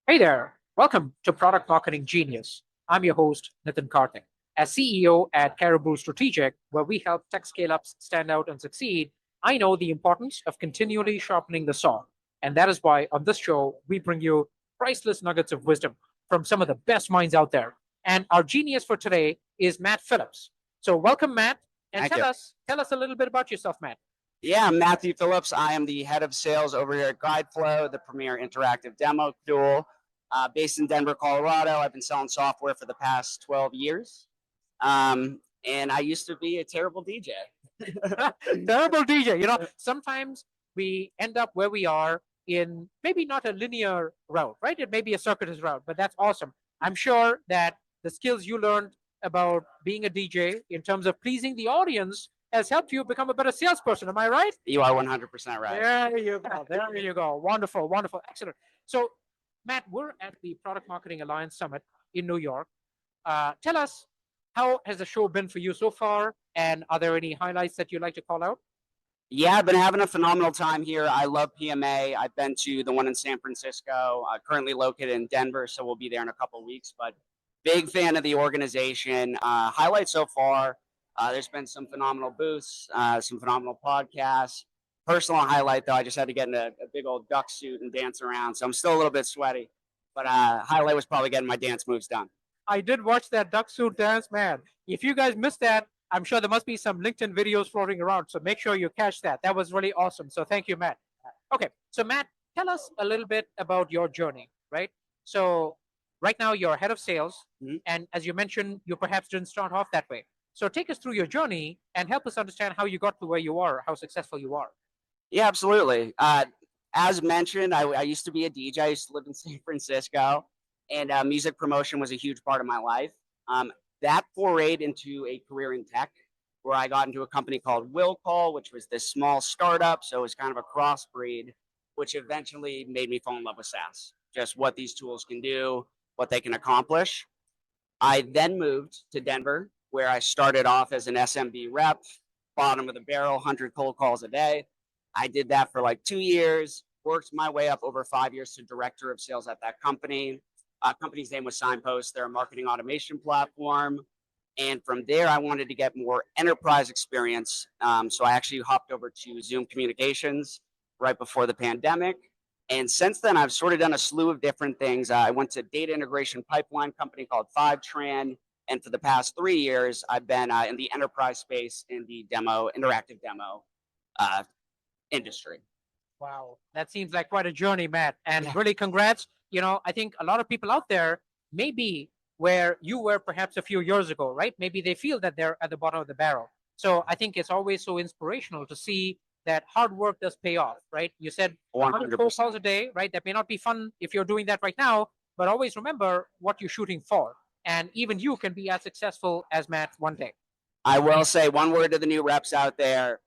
Hey there, welcome to Product Marketing Genius. I'm your host, Nitin Karthik. As CEO at Caribou Strategic, where we help tech scale ups stand out and succeed, I know the importance of continually sharpening the saw. And that is why on this show, we bring you priceless nuggets of wisdom from some of the best minds out there. And our genius for today is Matt Phillips. So welcome, Matt, and Thank tell you. us a little bit about yourself, Matt. Yeah, I'm Matthew Phillips. I am the head of sales over here at GuideFlow, the premier interactive demo tool, based in Denver, Colorado. I've been selling software for the past 12 years. And I used to be a terrible DJ. Terrible DJ. Sometimes we end up where we are in maybe not a linear route, right? It may be a circuitous route, but that's awesome. I'm sure that the skills you learned about being a DJ in terms of pleasing the audience has helped you become a better salesperson. Am I right? You are 100% right. There you go. There you go. Wonderful, wonderful, excellent. So, Matt, we're at the Product Marketing Alliance Summit in New York. Tell us, how has the show been for you so far? And are there any highlights that you'd like to call out? Yeah, I've been having a phenomenal time here. I love PMA. I've been to the one in San Francisco, currently located in Denver, so we'll be there in a couple of weeks. But big fan of the organization. Highlights so far, there's been some phenomenal booths, some phenomenal podcasts. Personal highlight, though, I just had to get in a big old duck suit and dance around, so I'm still a little bit sweaty. But highlight was probably getting my dance moves done. I did watch that duck suit dance, man. If you guys missed that, I'm sure there must be some LinkedIn videos floating around. So make sure you catch that. That was really awesome. So thank you, Matt. Okay. So, Matt, tell us a little bit about your journey, right? So, right now you're head of sales. Mhm. And as you mentioned, you perhaps didn't start off that way. So, take us through your journey and help us understand how you got to where you are, how successful you are. Yeah, absolutely. As mentioned, I used to be a DJ. I used to live in San Francisco, and music promotion was a huge part of my life. Um, that forayed into a career in tech, where I got into a company called Will Call, which was this small startup. So it was kind of a crossbreed, which eventually made me fall in love with SaaS, just what these tools can do, what they can accomplish. I then moved to Denver, where I started off as an SMB rep, bottom of the barrel, 100 cold calls a day. I did that for like 2 years, worked my way up over 5 years to director of sales at that company. Company's name was Signpost. They're a marketing automation platform. And from there, I wanted to get more enterprise experience. So I actually hopped over to Zoom Communications right before the pandemic. And since then, I've sort of done a slew of different things. I went to data integration pipeline company called Fivetran. And for the past 3 years, I've been in the enterprise space in the interactive demo uh, industry. Wow, that seems like quite a journey, Matt. And really, congrats. I think a lot of people out there may be where you were perhaps a few years ago, right? Maybe they feel that they're at the bottom of the barrel. So I think it's always so inspirational to see that hard work does pay off, right? You said 100 phone 100%. calls a day, right? That may not be fun if you're doing that right now, but always remember what you're shooting for. And even you can be as successful as Matt one day. I will say one word to the new reps out there.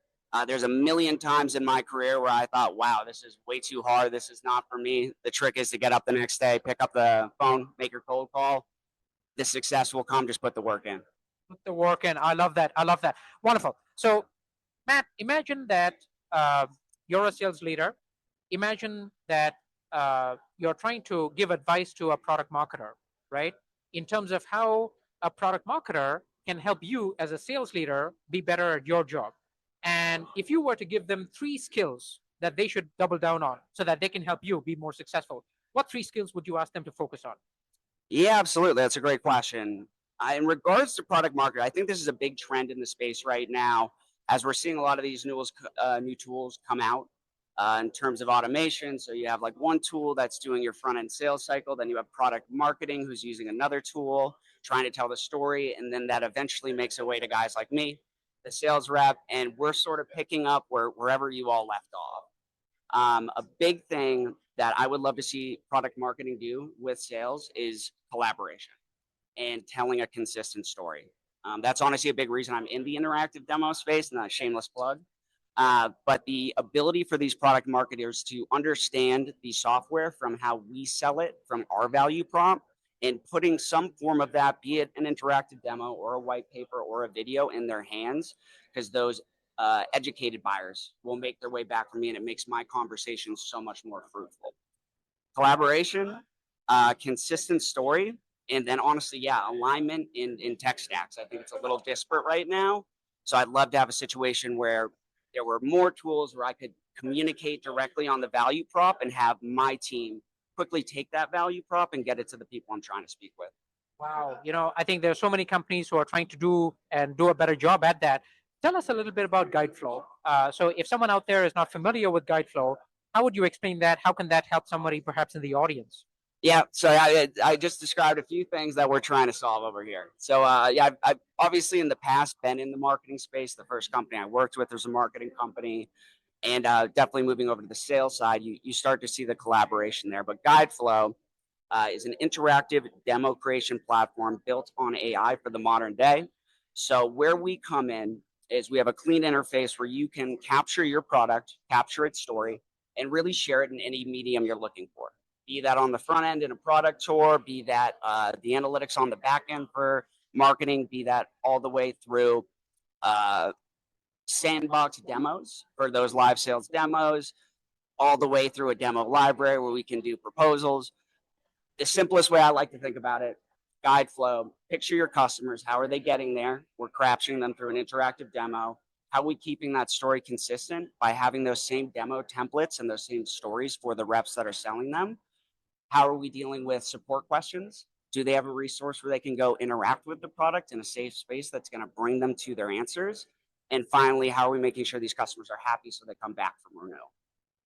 There's a million times in my career where I thought, wow, this is way too hard. This is not for me. The trick is to get up the next day, pick up the phone, make your cold call. The success will come. Just put the work in. Put the work in. I love that. I love that. Wonderful. So, Matt, imagine that you're a sales leader. Imagine that you're trying to give advice to a product marketer, right? In terms of how a product marketer can help you as a sales leader be better at your job. And if you were to give them three skills that they should double down on so that they can help you be more successful, what three skills would you ask them to focus on? Yeah, absolutely. That's a great question. In regards to product market, I think this is a big trend in the space right now as we're seeing a lot of these new tools come out in terms of automation. So you have like one tool that's doing your front end sales cycle, then you have product marketing who's using another tool, trying to tell the story, and then that eventually makes a way to guys like me, the sales rep, and we're sort of picking up wherever you all left off. A big thing that I would love to see product marketing do with sales is collaboration and telling a consistent story. That's honestly a big reason I'm in the interactive demo space, not a shameless plug. But the ability for these product marketers to understand the software from how we sell it, from our value prop, and putting some form of that, be it an interactive demo or a white paper or a video in their hands, because those educated buyers will make their way back from me, and it makes my conversation so much more fruitful. Collaboration, consistent story, and then honestly, yeah, alignment in tech stacks. I think it's a little disparate right now. So I'd love to have a situation where there were more tools where I could communicate directly on the value prop and have my team quickly take that value prop and get it to the people I'm trying to speak with. Wow. I think there are so many companies who are trying to do a better job at that. Tell us a little bit about GuideFlow. So if someone out there is not familiar with GuideFlow, how would you explain that? How can that help somebody perhaps in the audience? Yeah, so I just described a few things that we're trying to solve over here. So yeah, I've obviously in the past been in the marketing space. The first company I worked with was a marketing company, and definitely moving over to the sales side, you start to see the collaboration there. But GuideFlow is an interactive demo creation platform built on AI for the modern day. So where we come in is we have a clean interface where you can capture your product, capture its story, and really share it in any medium you're looking for. Be that on the front end in a product tour, be that the analytics on the back end for marketing, be that all the way through sandbox demos for those live sales demos, all the way through a demo library where we can do proposals. The simplest way I like to think about it, GuideFlow, picture your customers. How are they getting there? We're capturing them through an interactive demo. How are we keeping that story consistent? By having those same demo templates and those same stories for the reps that are selling them. How are we dealing with support questions? Do they have a resource where they can go interact with the product in a safe space that's going to bring them to their answers? And finally, how are we making sure these customers are happy so they come back for renewal?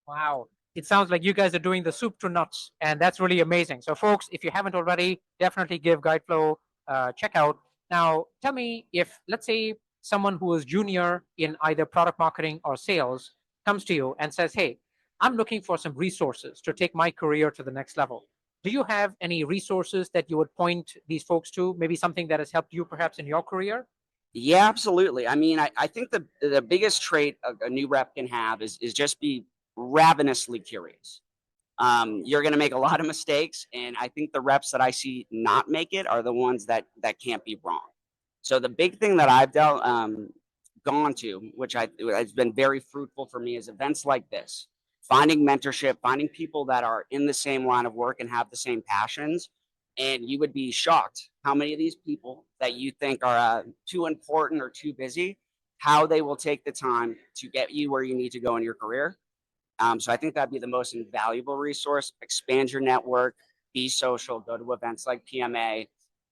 Wow. It sounds like you guys are doing the soup to nuts, and that's really amazing. So, folks, if you haven't already, definitely give GuideFlow a check out. Now, tell me if, let's say, someone who is junior in either product marketing or sales comes to you and says, hey, I'm looking for some resources to take my career to the next level. Do you have any resources that you would point these folks to? Maybe something that has helped you perhaps in your career? Yeah, absolutely. I mean, I think the biggest trait a new rep can have is just be ravenously curious. You're going to make a lot of mistakes, and I think the reps that I see not make it are the ones that can't be wrong. So the big thing that I've gone to, which has been very fruitful for me, is events like this. Finding mentorship, finding people that are in the same line of work and have the same passions. And you would be shocked how many of these people that you think are too important or too busy, how they will take the time to get you where you need to go in your career. So I think that'd be the most invaluable resource. Expand your network, be social, go to events like PMA,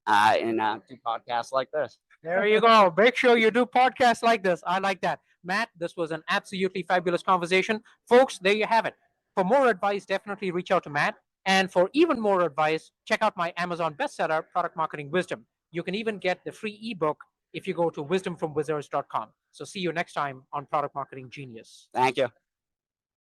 and do podcasts like this. There you go. Make sure you do podcasts like this. I like that. Matt, this was an absolutely fabulous conversation. Folks, there you have it. For more advice, definitely reach out to Matt. And for even more advice, check out my Amazon bestseller, Product Marketing Wisdom. You can even get the free ebook if you go to wisdomfromwizards.com. So see you next time on Product Marketing Genius. Thank you.